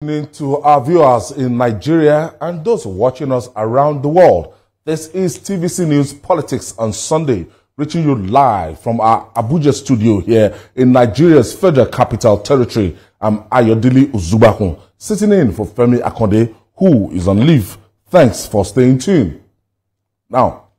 Good evening to our viewers in Nigeria and those watching us around the world. This is TVC News Politics on Sunday, reaching you live from our Abuja studio here in Nigeria's Federal Capital Territory. I'm Ayodele Uzubakun, sitting in for Femi Akonde, who is on leave. Thanks for staying tuned. Now,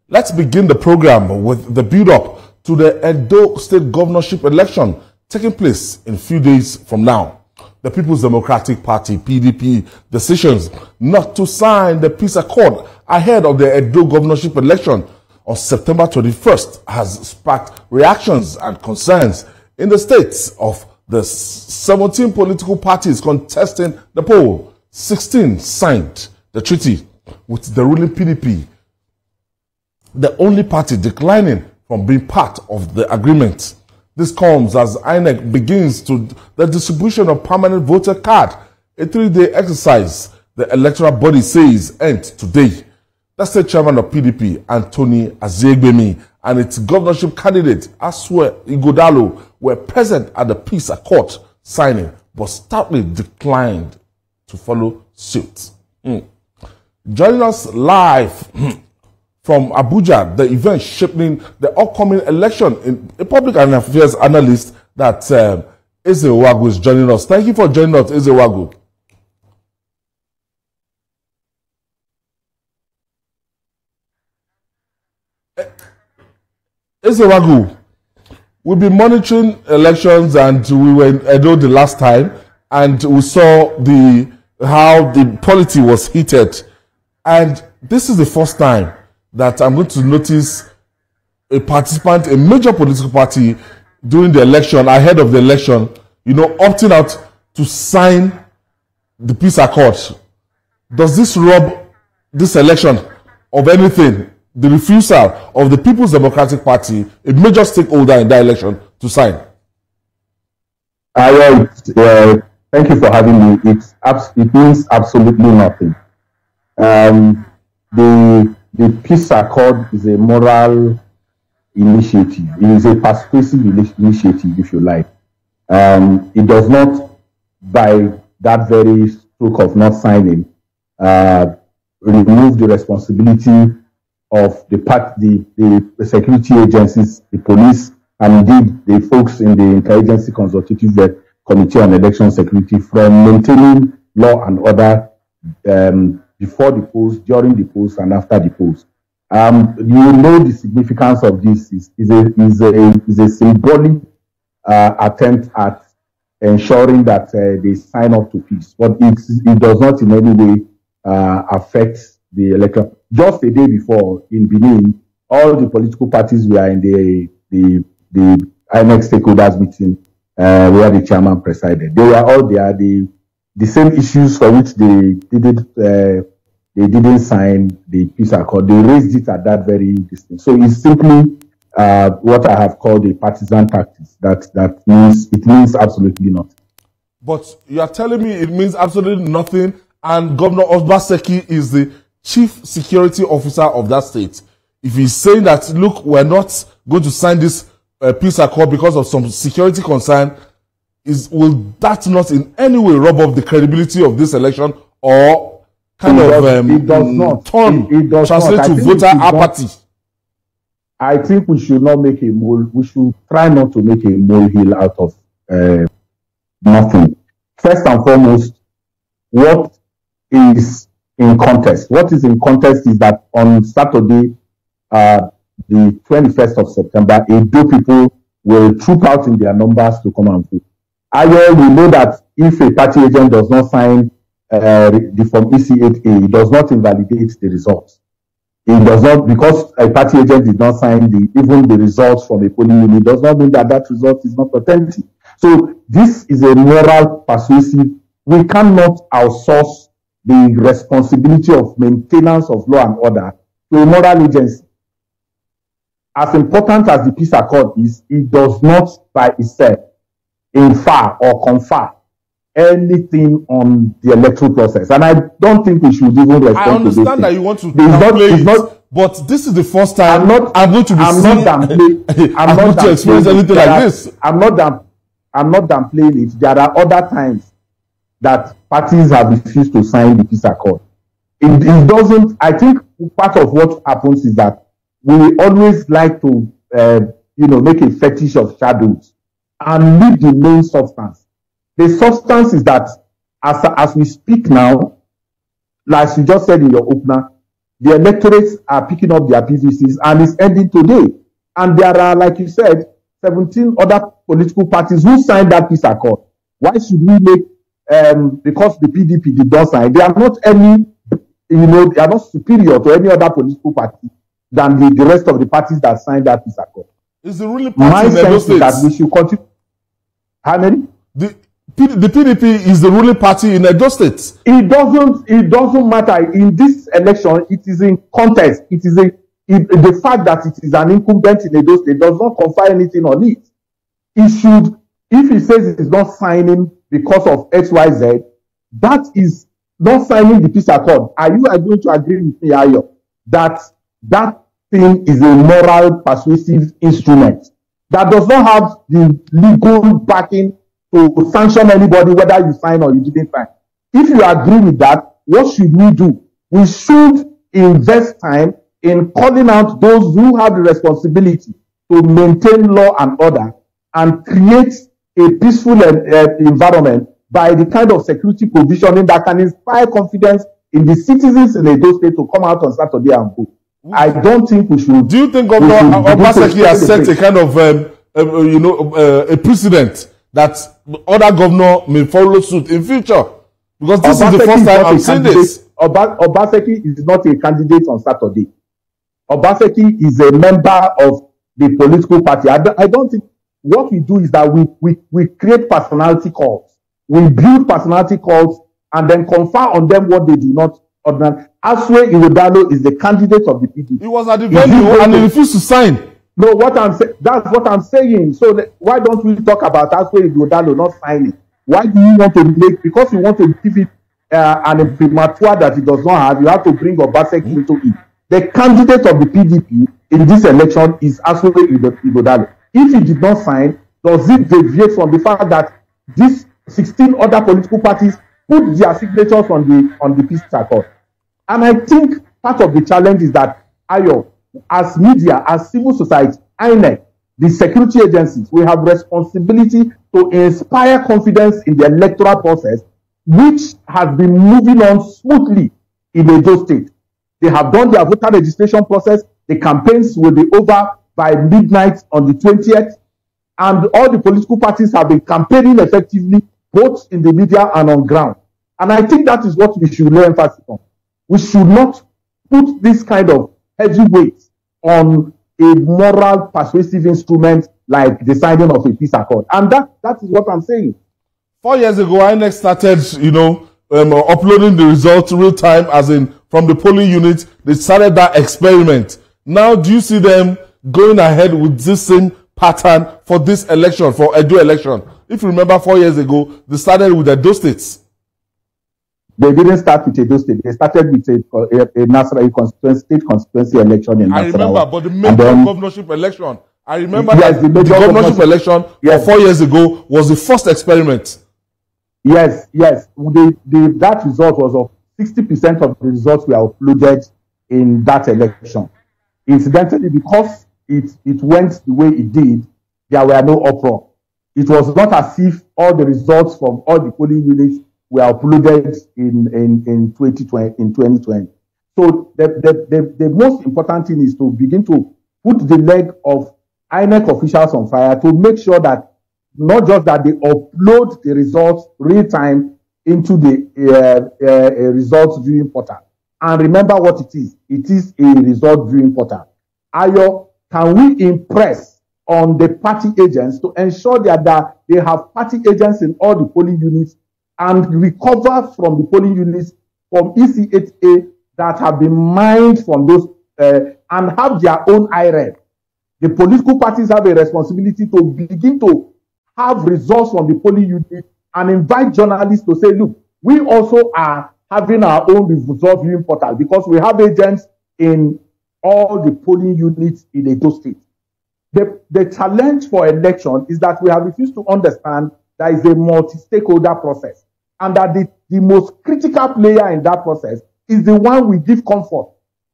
let's begin the program with the build-up to the Edo State governorship election taking place in a few days from now. The People's Democratic Party, PDP, decisions not to sign the peace accord ahead of the Edo governorship election on September 21st has sparked reactions and concerns in the states of the 17 political parties contesting the poll. 16 signed the treaty, with the ruling PDP, the only party declining from being part of the agreement. This comes as INEC begins to the distribution of permanent voter card, a 3-day exercise the electoral body says ends today. The state chairman of PDP, Anthony Azegbemi, and its governorship candidate, Asue Igodalo, were present at the peace accord signing, but stoutly declined to follow suit. Joining us live from Abuja, the event shaping the upcoming election, in a public and affairs analyst that Ezenwa is joining us. Thank you for joining us, Ezenwa. Ezenwa, we've been monitoring elections, and we were in Edo the last time, and we saw how the polity was heated, and this is the first time that I'm going to notice a participant, a major political party, during the election, ahead of the election, opting out to sign the peace accord. Does this rob this election of anything? The refusal of the People's Democratic Party, a major stakeholder in that election, to sign? Thank you for having me. It means absolutely nothing. The peace accord is a moral initiative. It is a persuasive initiative, if you like. It does not, by that very stroke of not signing, remove the responsibility of the security agencies, the police, and indeed the folks in the Interagency Consultative Committee on Election Security from maintaining law and order before the polls, during the polls, and after the polls. You know the significance of this is a symbolic attempt at ensuring that they sign up to peace, but it does not in any way affect the election. Just a day before in Benin, all the political parties were in the INEC stakeholders meeting where the chairman presided. They were all there. The same issues for which they didn't sign the peace accord, they raised it at that very distance. So it's simply what I have called a partisan tactics. That means absolutely nothing. But you are telling me it means absolutely nothing, and Governor Obaseki is the chief security officer of that state. If he's saying that, look, we're not going to sign this peace accord because of some security concern, will that not in any way rob off the credibility of this election, or translate to voter apathy? I think we should not make a mole. We should try not to make a molehill out of nothing. First and foremost, what is in contest? What is in contest is that on Saturday, the 21st of September, Edo people will troop out in their numbers to come and vote. We know that if a party agent does not sign the Form EC8A, it does not invalidate the results. It does not, because a party agent did not sign even the results from a polling unit, does not mean that result is not authentic. So this is a moral persuasive. We cannot outsource the responsibility of maintenance of law and order to a moral agency. As important as the peace accord is, it does not by itself infer or confer anything on the electoral process. And I don't think we should even respond to this. I understand that you want to downplay it, but this is the first time I'm going to experience anything like this. I'm not downplaying it. There are other times that parties have refused to sign the peace accord. It doesn't, I think part of what happens is that we always like to, make a fetish of shadows and leave the main substance. The substance is that as we speak now, like you just said in your opener, the electorates are picking up their PVCs and it's ending today. And there are, like you said, 17 other political parties who signed that peace accord. Why should we make, because the PDP did not sign, they are not any, they are not superior to any other political party than the rest of the parties that signed that peace accord. It's the ruling party in Edo State. That we should continue. How many? The PDP is the ruling party in Edo State. It doesn't matter. In this election, it is in contest. The fact that it is an incumbent in Edo State does not confer anything on it. It should, if he says it is not signing because of XYZ, that is not signing the peace accord. Are you going to agree with me, Ayo, that thing is a moral persuasive instrument that does not have the legal backing to sanction anybody, whether you sign or you didn't sign? If you agree with that, what should we do? We should invest time in calling out those who have the responsibility to maintain law and order and create a peaceful environment by the kind of security provisioning that can inspire confidence in the citizens in Edo State to come out on Saturday and vote. I don't think we should. Do you think Governor Obaseki has set a kind of, a precedent that other governor may follow suit in future? Because this is the first time I'm seeing this. Obaseki is not a candidate on Saturday. Obaseki is a member of the political party. I don't think what we do is that we create personality calls. We build personality calls and then confer on them what they do not ordinarily. Aswe Iwedalo is the candidate of the PDP. He was at the venue and he refused to sign. No, that's what I'm saying. So why don't we talk about Aswe Iwedalo not signing? Why do you want to make, because you want to give it an imprimatur that it does not have, you have to bring Obaseki into it. The candidate of the PDP in this election is Aswe Iwedalo. If he did not sign, does it deviate from the fact that these 16 other political parties put their signatures on the peace accord? And I think part of the challenge is that, Ayo, as media, as civil society, INEC, the security agencies, we have responsibility to inspire confidence in the electoral process, which has been moving on smoothly in Edo State. They have done their voter registration process. The campaigns will be over by midnight on the 20th. And all the political parties have been campaigning effectively, both in the media and on ground. And I think that is what we should lay emphasis on. We should not put this kind of heavy weight on a moral persuasive instrument like the signing of a peace accord. And that is what I'm saying. 4 years ago, INEC started, uploading the results real time, as in from the polling units. They started that experiment. Now, do you see them going ahead with this same pattern for this election, for Edo election? If you remember, 4 years ago, they started with Edo states. They didn't start with Edo State. They started with a national state constituency election in Nasarawa. I remember, but the major governorship election, I remember that the governorship election 4 years ago was the first experiment. Yes. That result was of 60% of the results were uploaded in that election. Incidentally, because it went the way it did, there were no uproar. It was not as if all the results from all the polling units were uploaded in 2020. So the most important thing is to begin to put the leg of INEC officials on fire to make sure that not just that they upload the results real time into the results viewing portal. And remember what it is. It is a result viewing portal. Ayo, can we impress on the party agents to ensure that they have party agents in all the polling units and recover from the polling units from EC8A that have been mined from those and have their own IRED? The political parties have a responsibility to begin to have results from the polling unit and invite journalists to say, look, we also are having our own result viewing portal because we have agents in all the polling units in Edo State. The challenge for election is that we have refused to understand there is a multi-stakeholder process. and that the most critical player in that process is the one we give comfort.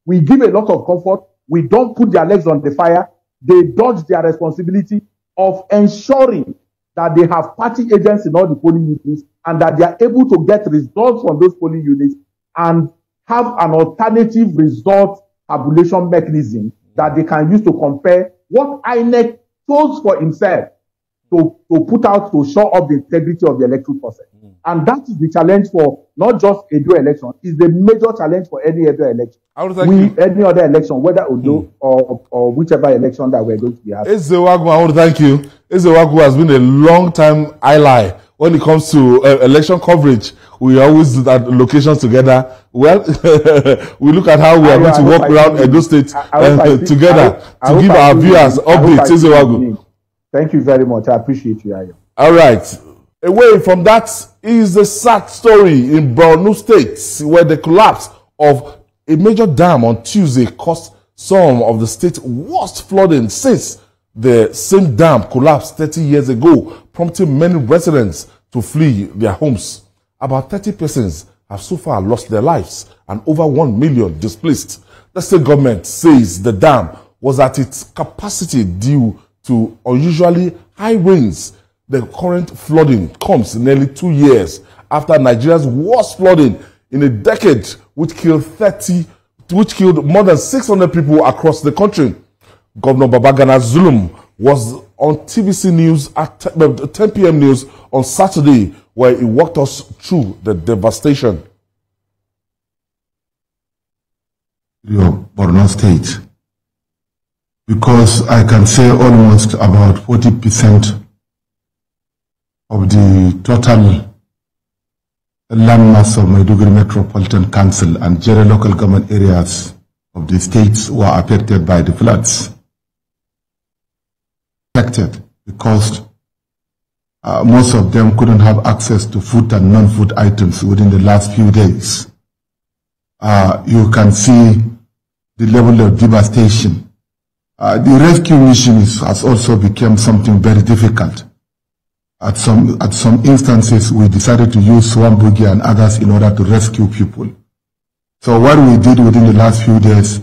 We give a lot of comfort. We don't put their legs on the fire. They dodge their responsibility of ensuring that they have party agents in all the polling units and that they are able to get results from those polling units and have an alternative result tabulation mechanism that they can use to compare what INEC chose for himself to put out to show up the integrity of the electoral process. And that is the challenge for not just Edo election, it's the major challenge for any other election. Any other election, whether Odo or whichever election that we're going to be having. Ezenwa, I want to thank you. Ezenwa has been a long-time ally when it comes to election coverage. We always do that locations together. Well, we look at how we are going to walk around Edo State together to give our viewers updates. Ezenwa. Thank you very much. I appreciate you, Ayo. All right. Away from that is the sad story in Borno State, where the collapse of a major dam on Tuesday caused some of the state's worst flooding since the same dam collapsed 30 years ago, prompting many residents to flee their homes. About 30 persons have so far lost their lives and over 1 million displaced. The state government says the dam was at its capacity due to unusually high rains. The current flooding comes nearly 2 years after Nigeria's worst flooding in a decade, which killed more than 600 people across the country. Governor Babagana Zulum was on TVC News at 10 p.m. News on Saturday, where he walked us through the devastation. Borno State, because I can say almost about 40% of the total landmass of Maiduguri Metropolitan Council and general local government areas of the states were affected by the floods. Affected because most of them couldn't have access to food and non-food items within the last few days. You can see the level of devastation. The rescue mission has also become something very difficult. At some instances, we decided to use swamp boogie and others in order to rescue people. So what we did within the last few days,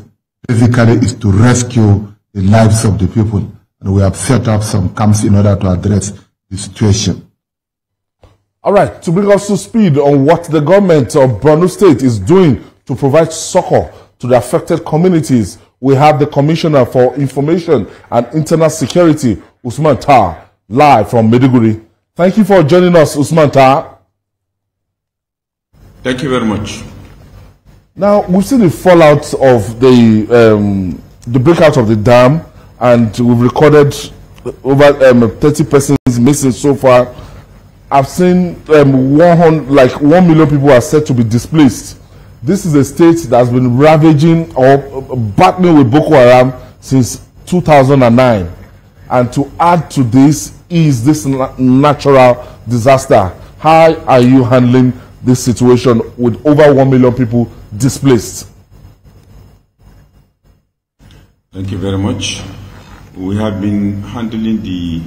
basically, is to rescue the lives of the people. And we have set up some camps in order to address the situation. All right, to bring us to speed on what the government of Borno State is doing to provide succor to the affected communities, we have the Commissioner for Information and Internal Security, Usman Tar, live from Maiduguri. Thank you for joining us, Usman Tar. Thank you very much. Now, we've seen the fallout of the breakout of the dam, and we've recorded over 30 persons missing so far. I've seen 1 million people are said to be displaced. This is a state that has been ravaging or battling with Boko Haram since 2009. And to add to this is this natural disaster. How are you handling this situation with over 1 million people displaced? Thank you very much. We have been handling the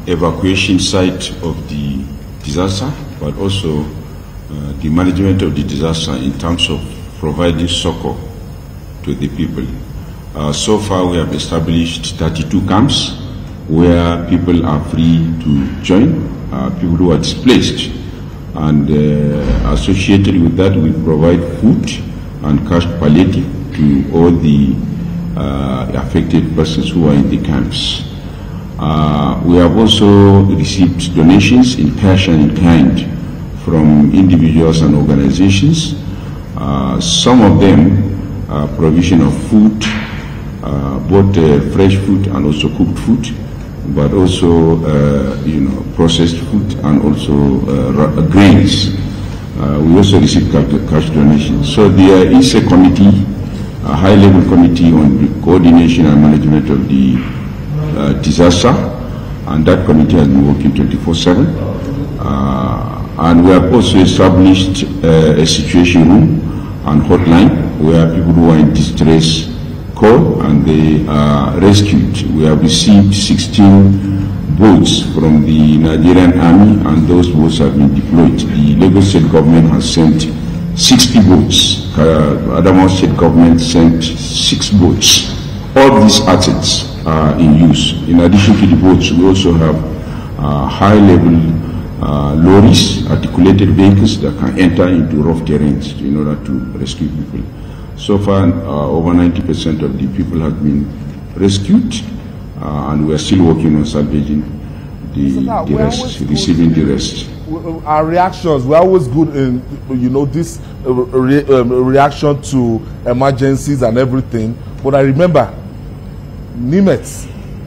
evacuation site of the disaster, but also the management of the disaster in terms of providing succor to the people. So far, we have established 32 camps where people are free to join, people who are displaced. And associated with that, we provide food and cash palliative to all the affected persons who are in the camps. We have also received donations in cash and in kind from individuals and organizations. Some of them provision of food, both fresh food and also cooked food, but also processed food and also grains. We also receive cash donations. So there is a committee, a high-level committee on the coordination and management of the disaster, and that committee has been working 24/7. And we have also established a situation room and hotline where people who are in distress call and they are rescued. We have received 16 boats from the Nigerian Army, and those boats have been deployed. The Lagos State government has sent 60 boats. Adamawa State government sent 6 boats. All these assets are in use. In addition to the boats, we also have high-level lorries, articulated vehicles that can enter into rough terrains in order to rescue people. So far, over 90% of the people have been rescued, and we are still working on salvaging the rest, receiving the rest. Our reactions, we're always good in, this reaction to emergencies and everything. But I remember, NIMET,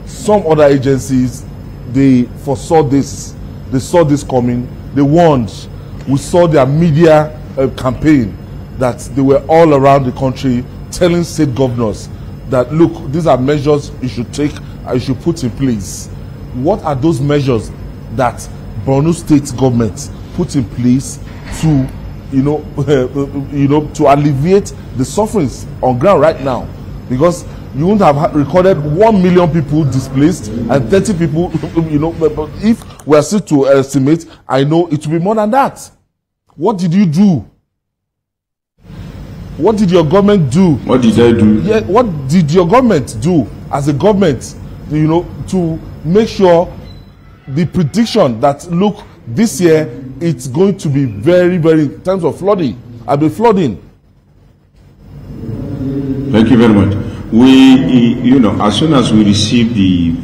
some other agencies, they foresaw this. They saw this coming. They warned. We saw their media campaign that they were all around the country telling state governors that, look, these are measures you should take, you should put in place. What are those measures that Borno State government put in place to, to alleviate the sufferings on ground right now? Because you wouldn't have recorded 1 million people displaced and 30 people, but if we are still to estimate, I know it will be more than that. What did you do? What did your government do? What did I do? Yeah, what did your government do as a government, to make sure the prediction that, look, this year it's going to be very, very, in terms of flooding, flooding. Thank you very much. We, as soon as we receive the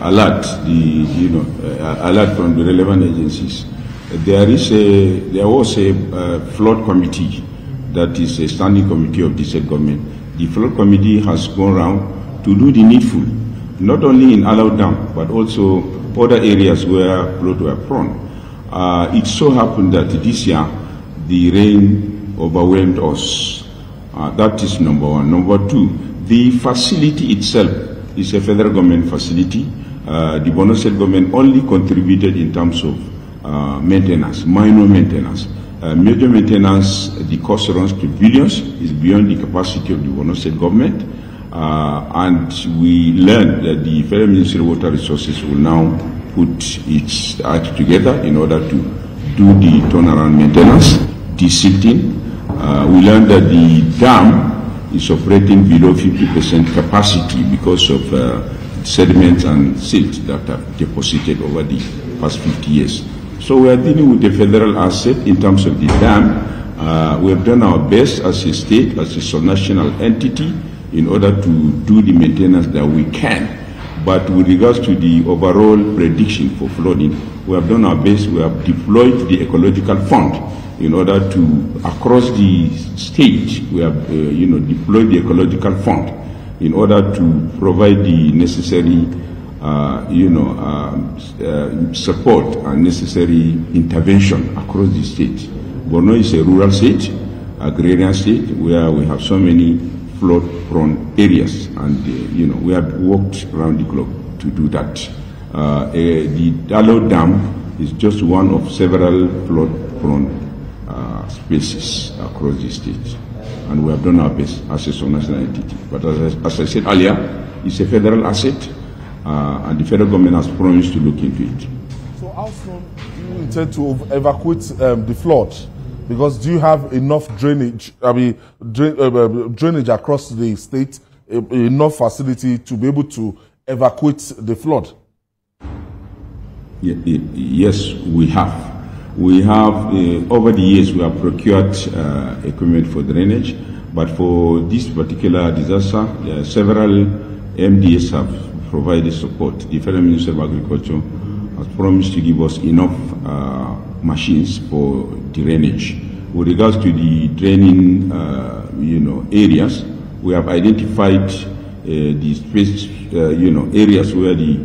alert, alert from the relevant agencies, there was a flood committee that is a standing committee of the state government. The flood committee has gone around to do the needful, not only in Alau Dam, but also other areas where flood were prone. It so happened that this year the rain overwhelmed us. That is number one. Number two, the facility itself is a federal government facility. The Borno State government only contributed in terms of maintenance, minor maintenance. Major maintenance, the cost runs to billions, is beyond the capacity of the Borno State government. And we learned that the Federal Ministry of Water Resources will now put its act together in order to do the turnaround maintenance, desilting. We learned that the dam is operating below 50% capacity because of sediments and silt that have deposited over the past 50 years. So we are dealing with a federal asset in terms of the dam. We have done our best as a state, as a subnational entity, in order to do the maintenance that we can. But with regards to the overall prediction for flooding, we have done our best. We have deployed the ecological fund in order to, across the state, we have deployed the ecological fund in order to provide the necessary support and necessary intervention across the state. Borno is a rural state, agrarian state, where we have so many flood-prone areas, and we have worked around the clock to do that. The Alau Dam is just one of several flood-prone spaces across the state, and we have done our best as a national entity. But as I said earlier, it's a federal asset, and the federal government has promised to look into it. So how soon do you intend to evacuate the flood? Because do you have enough drainage, drainage across the state, enough facility to be able to evacuate the flood? Yes, we have. We have, over the years, we have procured equipment for drainage, but for this particular disaster, several MDS have provided support. The Federal Ministry of Agriculture has promised to give us enough machines for drainage. With regards to the draining, areas, we have identified the space, areas where the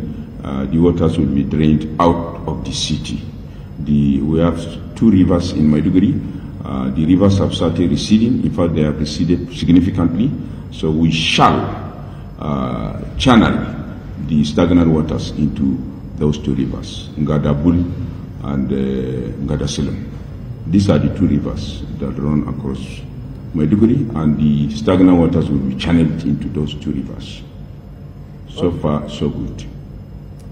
waters will be drained out of the city. We have 2 rivers in Maiduguri. The rivers have started receding. In fact, they have receded significantly. So we shall channel the stagnant waters into those 2 rivers, Ngadabul and Ngadasilem. These are the 2 rivers that run across Maiduguri, and the stagnant waters will be channeled into those 2 rivers. So far, so good.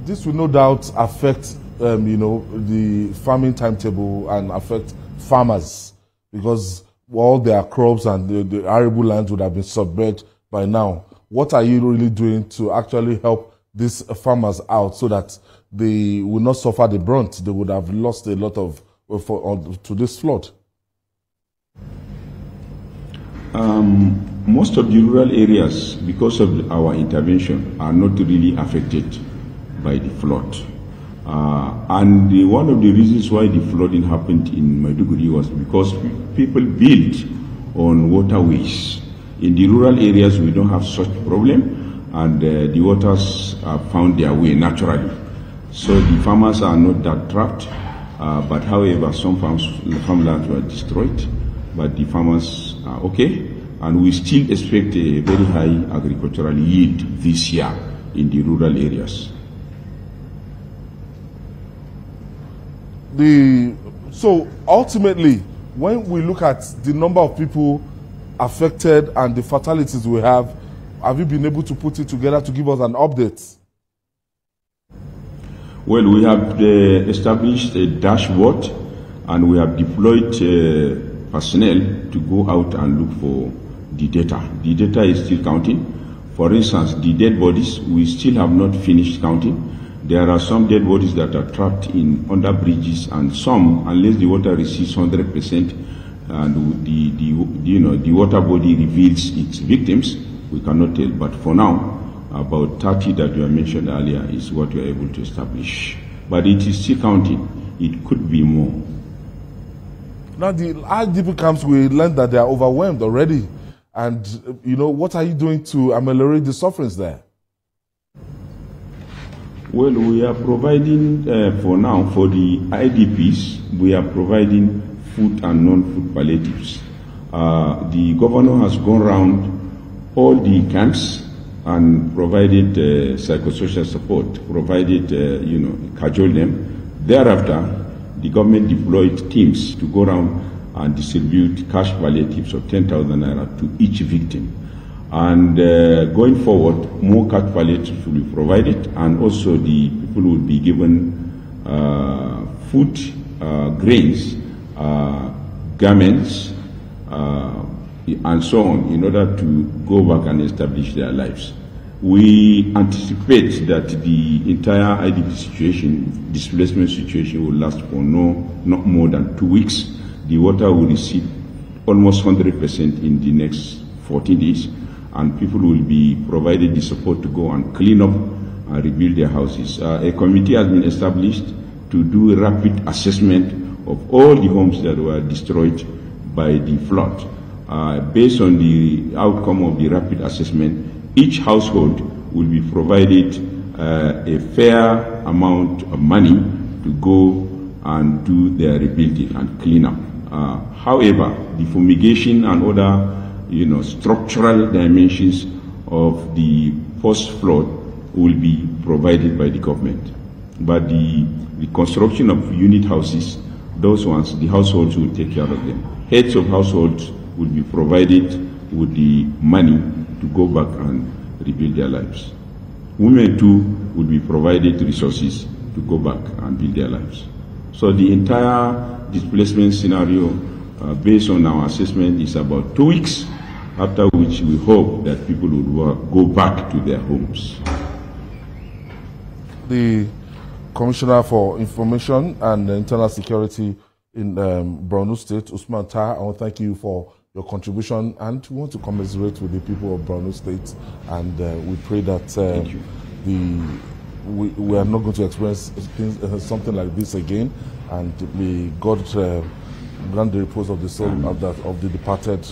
This will no doubt affect, the farming timetable and affect farmers because all their crops and the arable lands would have been submerged by now. What are you really doing to actually help these farmers out so that they will not suffer the brunt? They would have lost a lot of to this flood. Most of the rural areas, because of our intervention, are not really affected by the flood. And one of the reasons why the flooding happened in Maiduguri was because people built on waterways. In the rural areas, we don't have such problem, and the waters found their way naturally. So the farmers are not that trapped, but however, some farmlands were destroyed, but the farmers are okay, and we still expect a very high agricultural yield this year in the rural areas. So ultimately, when we look at the number of people affected and the fatalities we have you been able to put it together to give us an update? Well, we have established a dashboard and we have deployed personnel to go out and look for the data. The data is still counting. For instance, the dead bodies, we still have not finished counting. There are some dead bodies that are trapped under bridges, and some, unless the water recedes 100% and the water body reveals its victims, we cannot tell. But for now, about 30 that you mentioned earlier is what we are able to establish. But it is still counting. It could be more. Now, the IDP camps, we learned that they are overwhelmed already. And, what are you doing to ameliorate the sufferings there? Well, we are providing, for now, for the IDPs, we are providing food and non-food palliatives. The governor has gone around all the camps and provided psychosocial support, provided, cajoled them. Thereafter, the government deployed teams to go around and distribute cash palliatives of 10,000 naira to each victim. And going forward, more cash palliatives will be provided, and also the people will be given food, grains, garments, and so on, in order to go back and establish their lives. We anticipate that the entire IDP situation, displacement situation, will last for not more than 2 weeks. The water will receive almost 100% in the next 14 days, and people will be provided the support to go and clean up and rebuild their houses. A committee has been established to do a rapid assessment of all the homes that were destroyed by the flood. Based on the outcome of the rapid assessment, each household will be provided a fair amount of money to go and do their rebuilding and clean up. However, the fumigation and other structural dimensions of the post-flood will be provided by the government. But the construction of unit houses, those ones, the households will take care of them. Heads of households will be provided with the money to go back and rebuild their lives. Women too will be provided resources to go back and build their lives. So the entire displacement scenario, based on our assessment, is about 2 weeks, after which we hope that people will go back to their homes. The Commissioner for Information and Internal Security in Borno State, Usman Taha, I want to thank you for your contribution, and we want to commiserate with the people of Borno State, and we pray that we are not going to experience something like this again, and may God grant the repose of the soul of the departed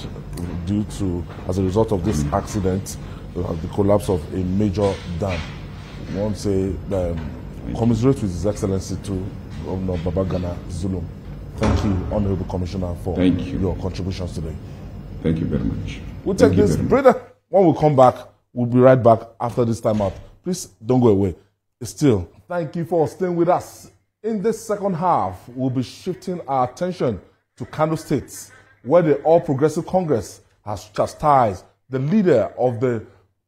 as a result of this accident, the collapse of a major dam. I want to say commiserate with His Excellency to Governor Babagana Zulum. Thank you, Honorable Commissioner, for your contributions today. Thank you very much. We'll take this breather. When we come back, we'll be right back after this time out. Please don't go away. Still, thank you for staying with us. In this second half, we'll be shifting our attention to Kano State, where the All Progressive Congress has chastised the leader of the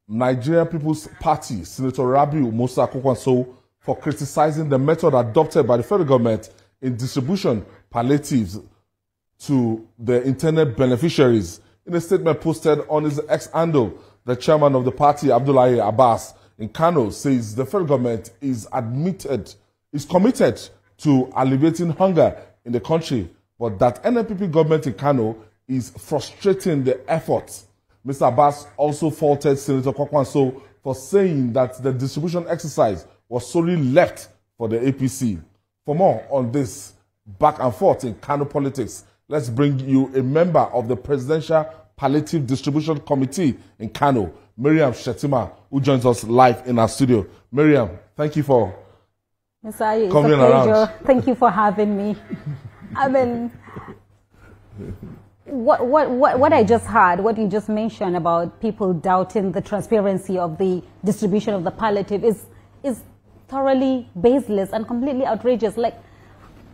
Nigerian People's Party, Senator Rabiu Musa Kokwanso, for criticizing the method adopted by the federal government in distribution palliatives to the intended beneficiaries. In a statement posted on his ex-handle, the chairman of the party, Abdullahi Abbas, in Kano, says the federal government is committed to alleviating hunger in the country, but that NNPP government in Kano is frustrating the efforts. Mr. Abbas also faulted Senator Kwakwanso for saying that the distribution exercise was solely left for the APC. For more on this back and forth in Kano politics, let's bring you a member of the Presidential Palliative Distribution Committee in Kano, Miriam Shetima, who joins us live in our studio. Miriam, thank you for coming around. Thank you for having me. I mean, what I just heard, what you just mentioned about people doubting the transparency of the distribution of the palliative is thoroughly baseless and completely outrageous. Like,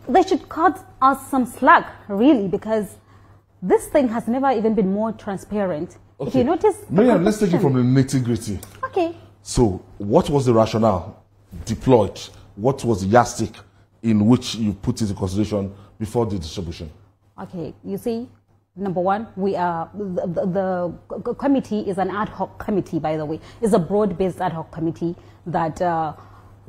they should cut us some slack, really, because this thing has never even been more transparent. Okay. If you notice, Miriam, let's take it from the nitty-gritty. Okay. So, what was the rationale deployed? What was the yardstick in which you put into consideration before the distribution? Okay, you see, number one, we are the committee is an ad hoc committee, by the way. It's a broad-based ad hoc committee that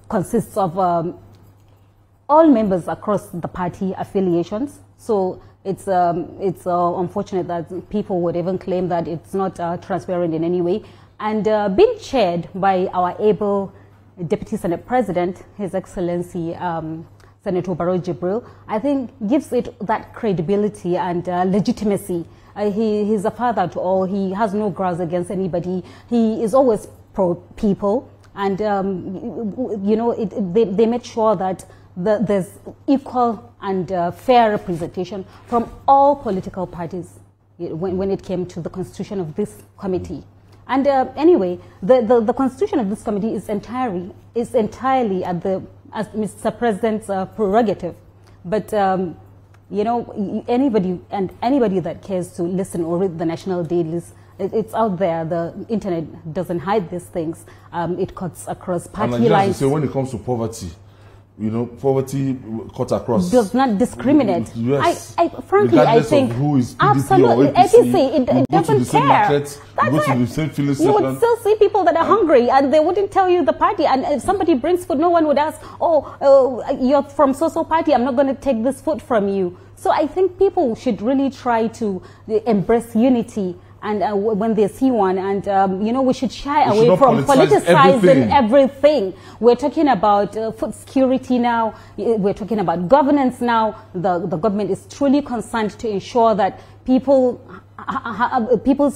consists of all members across the party affiliations. So it's unfortunate that people would even claim that it's not transparent in any way. And being chaired by our able Deputy Senate President, His Excellency Senator Barrow Jibril, I think gives it that credibility and legitimacy. He's a father to all. He has no grudge against anybody. He is always pro-people. And, you know, they made sure that there's equal and fair representation from all political parties when it came to the constitution of this committee. And anyway, the constitution of this committee is entirely as Mr. President's prerogative. But, you know, anybody that cares to listen or read the national dailies, it's out there. The internet doesn't hide these things. It cuts across party lines. So when it comes to poverty, you know, poverty cuts across. Does not discriminate. Yes. Frankly, I think who is PDP absolutely. or APC, it doesn't care. Market, go to the same filling station. You would still see people that are hungry, and they wouldn't tell you the party. And if somebody brings food, no one would ask, "Oh, you're from so-so party. I'm not going to take this food from you." So I think people should really try to embrace unity. And when they see one, and you know, we should shy away from politicizing everything. We're talking about food security now. We're talking about governance now. The government is truly concerned to ensure that people's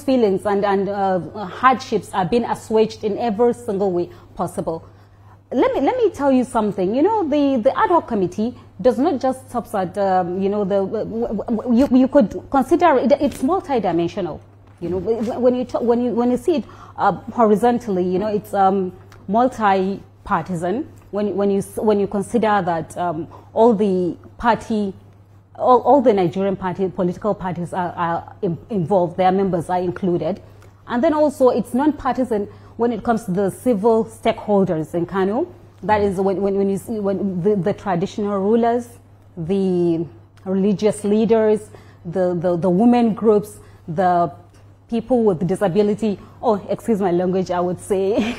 feelings and hardships are being assuaged in every single way possible. Let me tell you something. You know, the ad hoc committee does not just stop at you know, you could consider it's multidimensional. You know, when you see it horizontally, you know, it's multi-partisan. When you consider that all the Nigerian political parties are involved, their members are included, and then also it's non-partisan when it comes to the civil stakeholders in Kano. That is when you see the traditional rulers, the religious leaders, the women groups, the people with disability, excuse my language, I would say,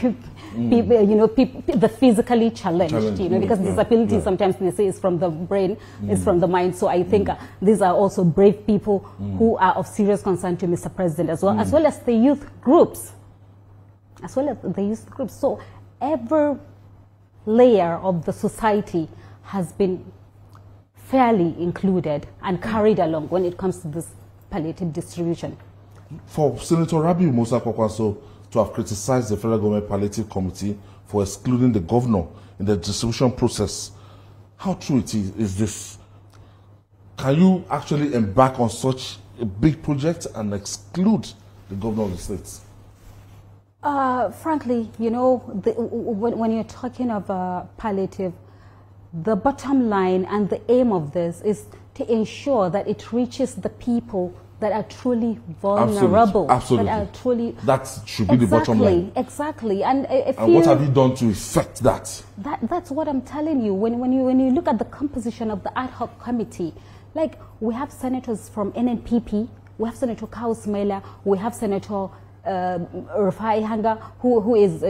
people, you know, the physically challenged, you know, because disability sometimes they say is from the brain, is from the mind. So I think these are also brave people who are of serious concern to Mr. President as well as the youth groups, So every layer of the society has been fairly included and carried along when it comes to this palliative distribution. For Senator Rabiu Musa Kwakwanso to have criticized the Federal Government Palliative Committee for excluding the governor in the distribution process, how true is this? Can you actually embark on such a big project and exclude the governor of the state? Frankly, you know, when you're talking of palliative, the bottom line and the aim of this is to ensure that it reaches the people that are truly vulnerable. Absolutely. That are truly... That should be the bottom line. Exactly. And what have you done to effect that? That's what I'm telling you. When you look at the composition of the ad hoc committee, like we have senators from NNPP, we have Senator Kaus Mela, we have Senator Rufai Hanga, who is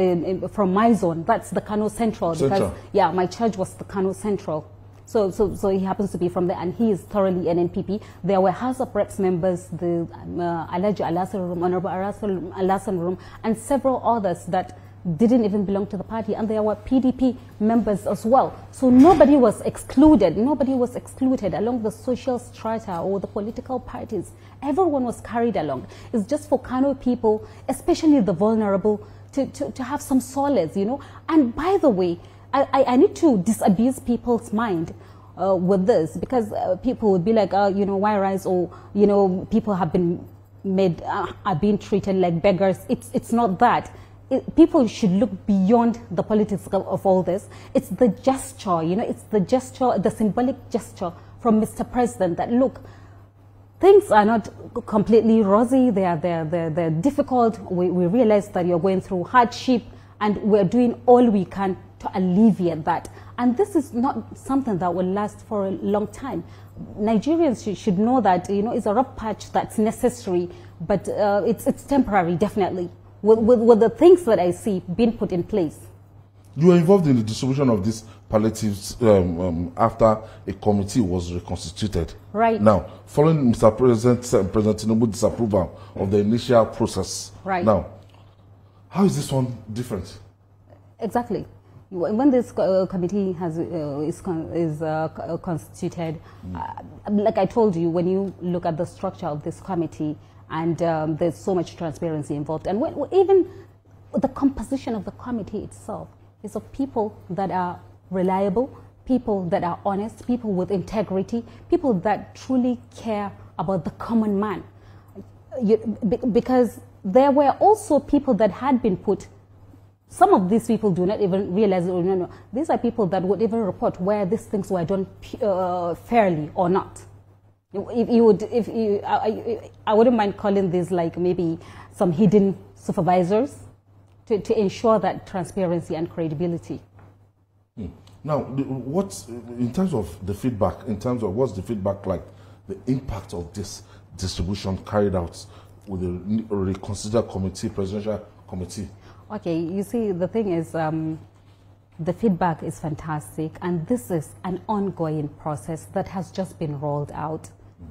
from my zone. That's the Kano Central. Because, yeah, my church was the Kano Central. So he happens to be from there, and he is thoroughly NNPP. There were House of Reps members, the Alaji Alasan Room, Honorable Alasan Room, and several others that didn't even belong to the party, and there were PDP members as well. So nobody was excluded. Nobody was excluded along the social strata or the political parties. Everyone was carried along. It's just for Kano people, especially the vulnerable, to have some solace, you know. And by the way, I need to disabuse people's mind with this, because people would be like, you know, why rise? Or, you know, people have been made, are being treated like beggars. It's not that. People should look beyond the politics of all this. It's the gesture, you know, it's the gesture, the symbolic gesture from Mr. President that, look, things are not completely rosy. They're difficult. We realize that you're going through hardship, and we're doing all we can to alleviate that. And this is not something that will last for a long time. Nigerians should know that, you know, it's a rough patch that's necessary, but it's temporary, definitely, with the things that I see being put in place. You were involved in the distribution of these palliatives after a committee was reconstituted. Right. Now, following Mr. President Tinubu's disapproval of the initial process. Right. Now, how is this one different? Exactly. When this committee is constituted, like I told you, when you look at the structure of this committee, and there's so much transparency involved, and even the composition of the committee itself is of people that are reliable, people that are honest, people with integrity, people that truly care about the common man. Because there were also people that had been put. Some of these people do not even realize, no, these are people that would even report where these things were done fairly or not. I wouldn't mind calling these like maybe some hidden supervisors to ensure that transparency and credibility. Now, what's in terms of the feedback? In terms of what's the feedback like? The impact of this distribution carried out with the reconsidered committee, presidential committee. Okay, you see, the thing is, the feedback is fantastic, and this is an ongoing process that has just been rolled out.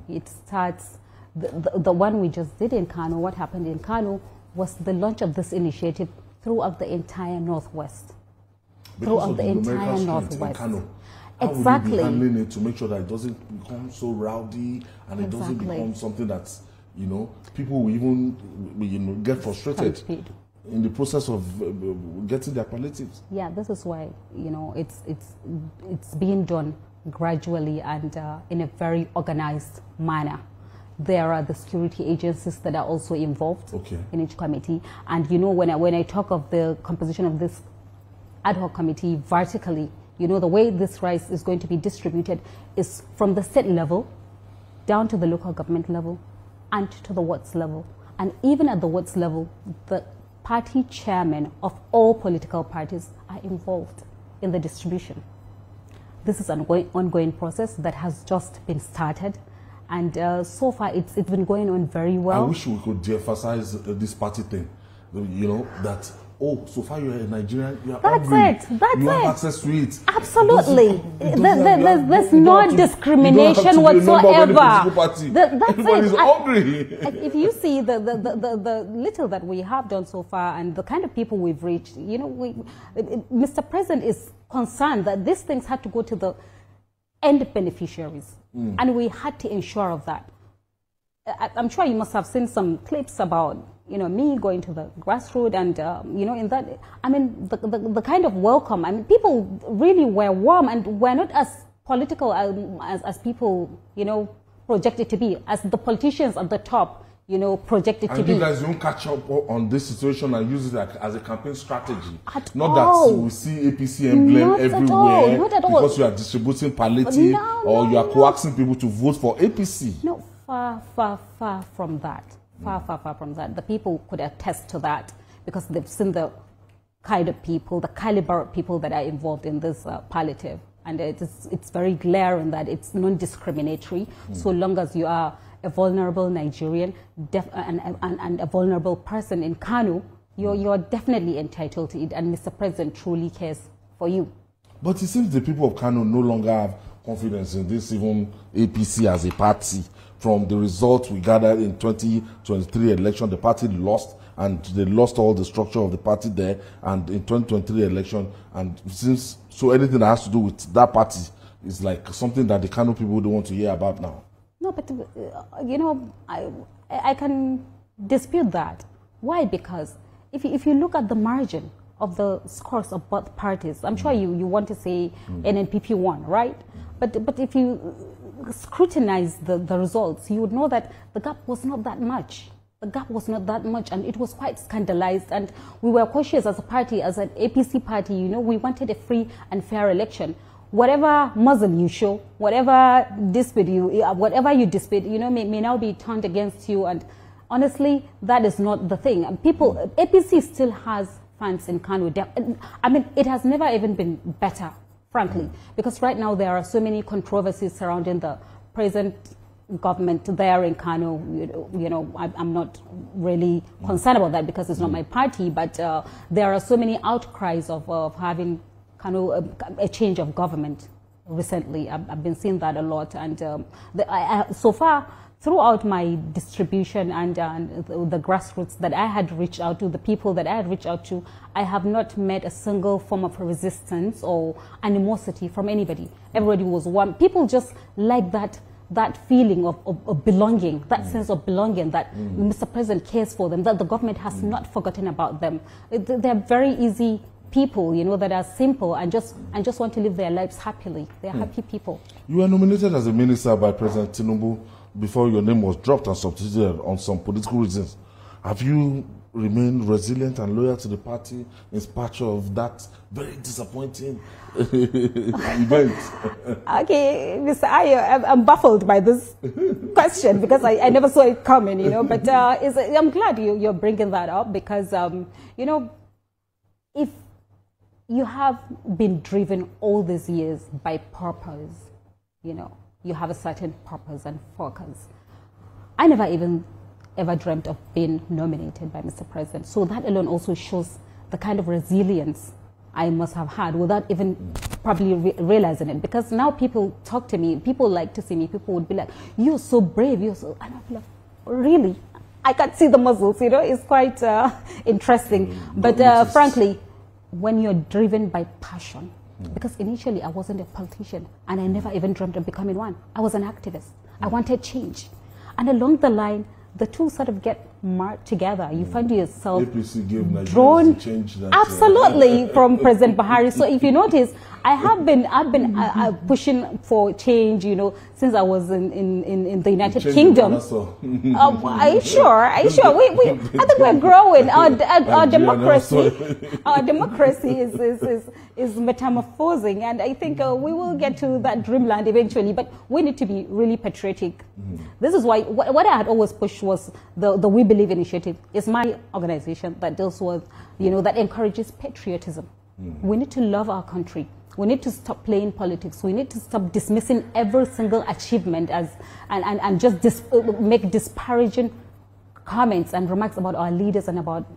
It starts, the one we just did in Kano, what happened in Kano was the launch of this initiative throughout the entire Northwest. Throughout the entire Northwest. How exactly. Would you be handling it to make sure that it doesn't become so rowdy and it doesn't become something that's, you know, people will even, you know, get frustrated in the process of getting their palliatives? Yeah, this is why, you know, it's being done gradually and in a very organized manner. There are the security agencies that are also involved in each committee. And, you know, when I talk of the composition of this ad hoc committee vertically, you know, the way this rice is going to be distributed is from the state level down to the local government level and to the wards level. And even at the wards level, the party chairmen of all political parties are involved in the distribution. This is an ongoing process that has just been started, and so far it's been going on very well. I wish we could de-emphasize this party thing, you know, that, oh, so far you're a Nigerian, you are you have access to it. Absolutely. There's no discrimination whatsoever. Everybody's hungry. If you see the little that we have done so far and the kind of people we've reached, you know, Mr. President is concerned that these things had to go to the end beneficiaries, and we had to ensure of that. I'm sure you must have seen some clips about, you know, me going to the grassroots and, you know, in that, I mean, the kind of welcome, I mean, people really were warm and were not as political as people, you know, projected to be, as the politicians at the top, you know, projected to be. And you guys don't catch up on this situation and use it like as a campaign strategy. Not that we see APC emblem everywhere not at all. Because you are distributing palliative or you are coaxing people to vote for APC. No. far, far, far from that. Far, far, far from that. The people could attest to that because they've seen the kind of people, the caliber of people that are involved in this palliative. And it's very glaring that it's non-discriminatory so long as you are a vulnerable Nigerian and a vulnerable person in Kano, you're definitely entitled to it, and Mr. President truly cares for you. But it seems the people of Kano no longer have confidence in this, even APC as a party. From the results we gathered in 2023 election, the party lost, and they lost all the structure of the party there, and in 2023 election, and since so anything that has to do with that party is like something that the Kano people don't want to hear about now. No, but you know, I can dispute that. Why? Because if you look at the margin of the scores of both parties, I'm sure you want to say NNPP won, right? But if you scrutinize the results, you would know that the gap was not that much. The gap was not that much, and it was quite scandalized. And we were cautious as a party, as an APC party. You know, we wanted a free and fair election. Whatever muzzle you show, whatever dispute you dispute, you know, may now be turned against you. And honestly, that is not the thing. And people, APC still has fans in Kano. I mean, it has never even been better, frankly, because right now there are so many controversies surrounding the present government there in Kano. You know, I'm not really concerned about that because it's not my party, but there are so many outcries of having Kano a change of government recently. I've been seeing that a lot, and so far throughout my distribution and the grassroots that I had reached out to, the people that I had reached out to, I have not met a single form of resistance or animosity from anybody. Everybody was one. People just like that feeling of belonging, that sense of belonging, that Mr. President cares for them, that the government has not forgotten about them. They're very easy people, you know, that are simple and just want to live their lives happily. They're happy people. You were nominated as a minister by President Tinubu before your name was dropped and substituted on some political reasons. Have you remained resilient and loyal to the party in spite of that very disappointing event? Okay, Mr. Ayo, I'm baffled by this question because I never saw it coming, you know, but I'm glad you're bringing that up because, you know, if you have been driven all these years by purpose, you know, you have a certain purpose and focus. I never even ever dreamt of being nominated by Mr. President. So that alone also shows the kind of resilience I must have had without even probably realizing it. Because now people talk to me, people like to see me, people would be like, you're so brave, you're so, and I'd be like, really? I can't see the muscles, you know, it's quite interesting. But frankly, when you're driven by passion, because initially I wasn't a politician and I never even dreamt of becoming one. I was an activist. I wanted change. And along the line, the two sort of get marked together. You find yourself drawn absolutely from President Buhari. So if you notice, I've been pushing for change, you know, since I was in the United Kingdom. Are you sure? Are you sure? I think we're growing. Our democracy is metamorphosing, and I think we will get to that dreamland eventually. But we need to be really patriotic. This is why what I had always pushed was the We Believe initiative. It's my organization that deals with, you know, that encourages patriotism. We need to love our country. We need to stop playing politics. We need to stop dismissing every single achievement as and just make disparaging comments and remarks about our leaders and about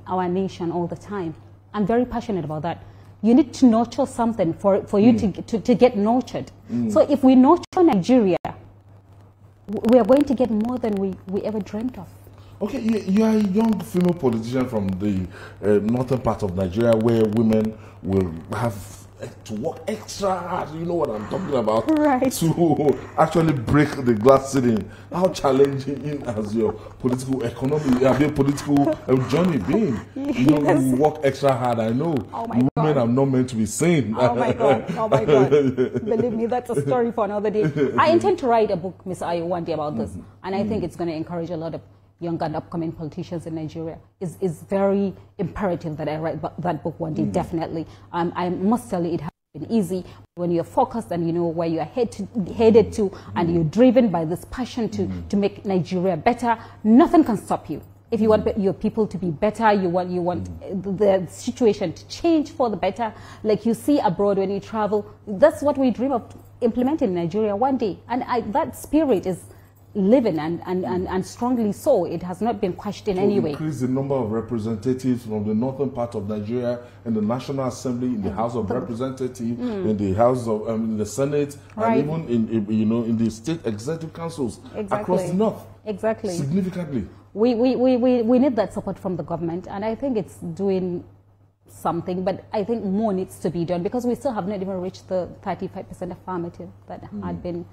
our nation all the time. I'm very passionate about that. You need to nurture something for you to get nurtured. So if we nurture Nigeria, we are going to get more than we ever dreamt of. Okay, you are a young female politician from the northern part of Nigeria where women will have to work extra hard, you know what I'm talking about, right? To actually break the glass ceiling. How challenging has your political economy, your political journey been? You know, you work extra hard, I know. Oh my women God. are not meant to be sane. Oh my God, oh my God. Believe me, that's a story for another day. I intend to write a book, Ms. Ayo, one day about this, and I think it's going to encourage a lot of young and upcoming politicians in Nigeria. It's very imperative that I write that book one day, definitely. I must tell you, it been easy. When you're focused and you know where you're headed to, and you're driven by this passion to make Nigeria better, nothing can stop you. If you want your people to be better, you want the situation to change for the better, like you see abroad when you travel. That's what we dream of implementing in Nigeria one day, and that spirit is living and strongly so. It has not been quashed in any way. Increase the number of representatives from the northern part of Nigeria in the National Assembly, in the House of Representatives, in the House of in the Senate, and even in the state executive councils across the north. Exactly. Significantly. We need that support from the government, and I think it's doing something, but I think more needs to be done, because we still have not even reached the 35% affirmative that had been,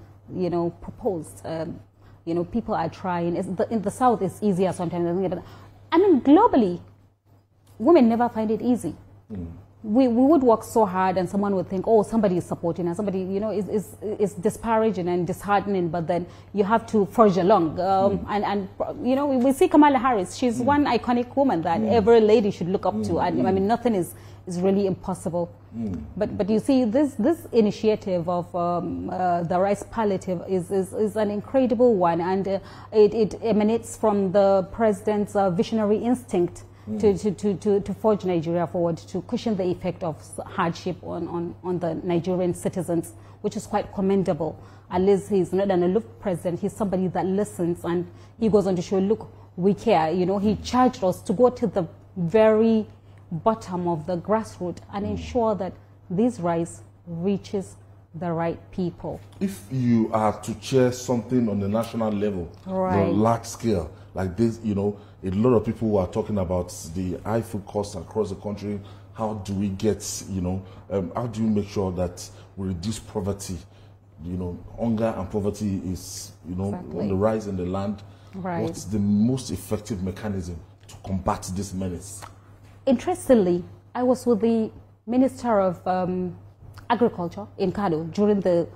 proposed. People are trying. In the South, it's easier sometimes. I mean, globally, women never find it easy. We would work so hard, and someone would think, oh, somebody is supporting us. Somebody, is disparaging and disheartening. But then you have to forge along. We see Kamala Harris. She's one iconic woman that every lady should look up to. And I mean, nothing is really impossible. But you see, this initiative of the rice palliative is an incredible one, and it emanates from the president's visionary instinct to forge Nigeria forward, to cushion the effect of hardship on the Nigerian citizens, which is quite commendable. At least he's not an aloof president. He's somebody that listens, and he goes on to show, look, we care. He charged us to go to the very bottom of the grassroots and ensure that this rice reaches the right people. If you are to chair something on the national level, on a large scale like this, a lot of people are talking about the high food costs across the country. How do we get, how do you make sure that we reduce poverty? Hunger and poverty is, on the rise in the land. What's the most effective mechanism to combat this menace? Interestingly, I was with the Minister of Agriculture in Kano during the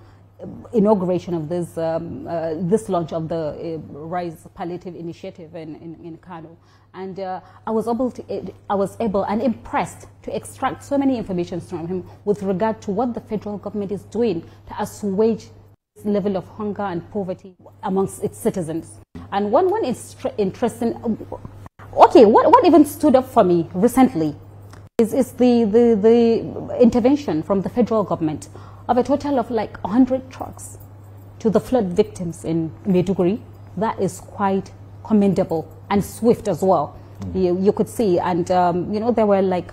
inauguration of this launch of the Rice Palliative Initiative in Kano, and I was able and impressed to extract so many information from him with regard to what the federal government is doing to assuage this level of hunger and poverty amongst its citizens. And one is interesting. Okay, what even stood up for me recently is the intervention from the federal government of a total of like 100 trucks to the flood victims in Maiduguri. That is quite commendable and swift as well. You could see, and there were like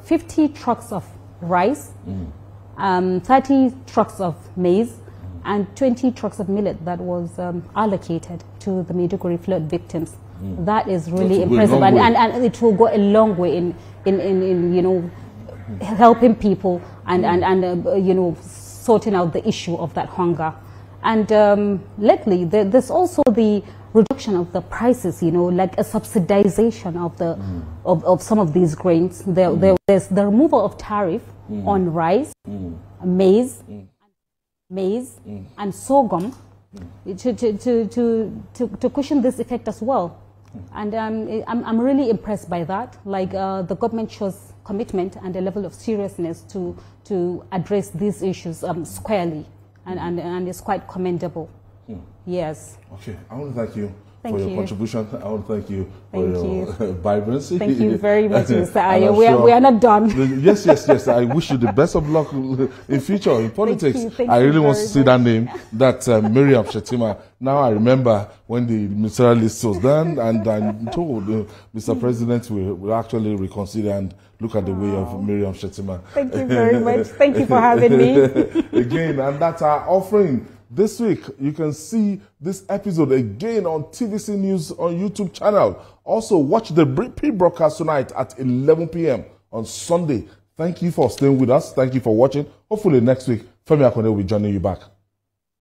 50 trucks of rice, 30 trucks of maize, and 20 trucks of millet that was allocated to the Maiduguri flood victims. That is really impressive, and it will go a long way in helping people and sorting out the issue of that hunger. And lately, there's also the reduction of the prices, like a subsidization of some of these grains. There's the removal of tariff on rice, maize, and sorghum to cushion this effect as well. And I'm really impressed by that. Like the government shows commitment and a level of seriousness to address these issues squarely, and it's quite commendable. Yes. Okay, I want to thank you for your contribution. I want to thank you for your vibrancy. Thank you very much, Mr. Ayo. We are not done. Yes. I wish you the best of luck in future in politics. Thank you really want to see that name, that Miriam Shettima. Now I remember when the ministerial list was done, and I'm told Mr. President will actually reconsider and look at the way of Miriam Shettima. Thank you very much. Thank you for having me. Again, and that's our offering. This week, you can see this episode again on TVC News on YouTube channel. Also, watch the pre-broadcast tonight at 11 p.m. on Sunday. Thank you for staying with us. Thank you for watching. Hopefully next week, Femi Akone will be joining you back.